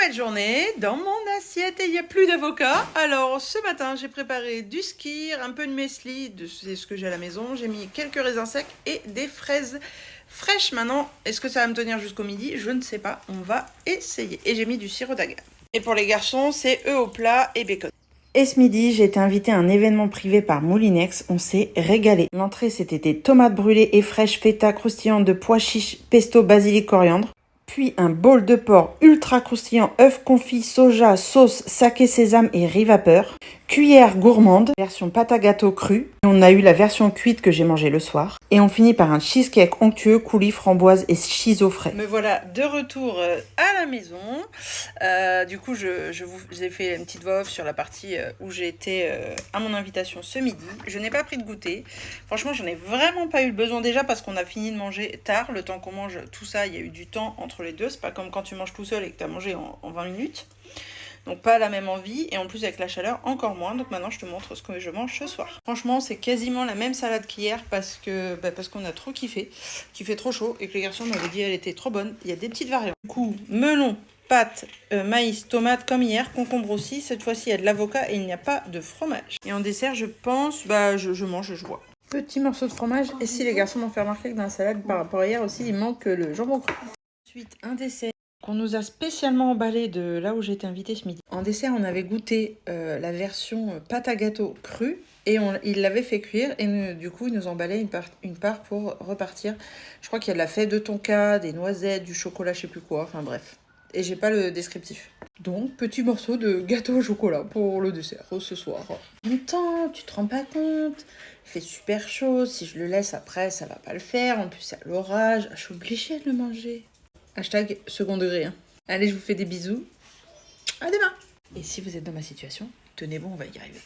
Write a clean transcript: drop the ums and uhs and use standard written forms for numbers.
Belle journée dans mon assiette et il n'y a plus d'avocat. Alors ce matin j'ai préparé du skyr, un peu de muesli, c'est ce que j'ai à la maison. J'ai mis quelques raisins secs et des fraises fraîches. Maintenant, est-ce que ça va me tenir jusqu'au midi? Je ne sais pas, on va essayer. Et j'ai mis du sirop d'agave. Et pour les garçons, c'est œufs au plat et bacon. Et ce midi, j'ai été invitée à un événement privé par Moulinex. On s'est régalé. L'entrée, c'était des tomates brûlées et fraîches, feta croustillantes de pois chiches, pesto, basilic, coriandre. Puis un bol de porc ultra croustillant, œufs confits, soja, sauce, saké sésame et riz vapeur. Cuillère gourmande, version pâte à gâteau crue. On a eu la version cuite que j'ai mangée le soir. Et on finit par un cheesecake onctueux, coulis, framboise et chiso frais. Me voilà de retour à la maison. Du coup, je vous ai fait une petite voix off sur la partie où j'ai été à mon invitation ce midi. Je n'ai pas pris de goûter. Franchement, j'en ai vraiment pas eu le besoin déjà parce qu'on a fini de manger tard. Le temps qu'on mange tout ça, il y a eu du temps entre les deux. C'est pas comme quand tu manges tout seul et que tu as mangé en 20 minutes. Donc pas la même envie, et en plus avec la chaleur encore moins. Donc maintenant je te montre ce que je mange ce soir. Franchement c'est quasiment la même salade qu'hier parce qu'on a trop kiffé, qu'il fait trop chaud et que les garçons m'avaient dit qu'elle était trop bonne. Il y a des petites variantes. Du coup, melon, pâtes, maïs, tomates comme hier, concombre aussi. Cette fois-ci il y a de l'avocat et il n'y a pas de fromage. Et en dessert je pense, je mange, je vois. Petit morceau de fromage, et si les garçons m'ont fait remarquer que dans la salade par rapport à hier aussi il manque le jambon cru. Ensuite un dessert qu'on nous a spécialement emballé de là où j'ai été invitée ce midi. En dessert, on avait goûté la version pâte à gâteau crue et il l'avait fait cuire et du coup, il nous emballait une part pour repartir. Je crois qu'il y a de la fève de tonka, des noisettes, du chocolat, je sais plus quoi, enfin bref. Et j'ai pas le descriptif. Donc, petit morceau de gâteau au chocolat pour le dessert ce soir. Longtemps, tu te rends pas compte? Il fait super chaud, si je le laisse après, ça va pas le faire. En plus, c'est à l'orage, je suis obligée de le manger. Hashtag second degré. Hein. Allez, je vous fais des bisous. À demain. Et si vous êtes dans ma situation, tenez bon, on va y arriver.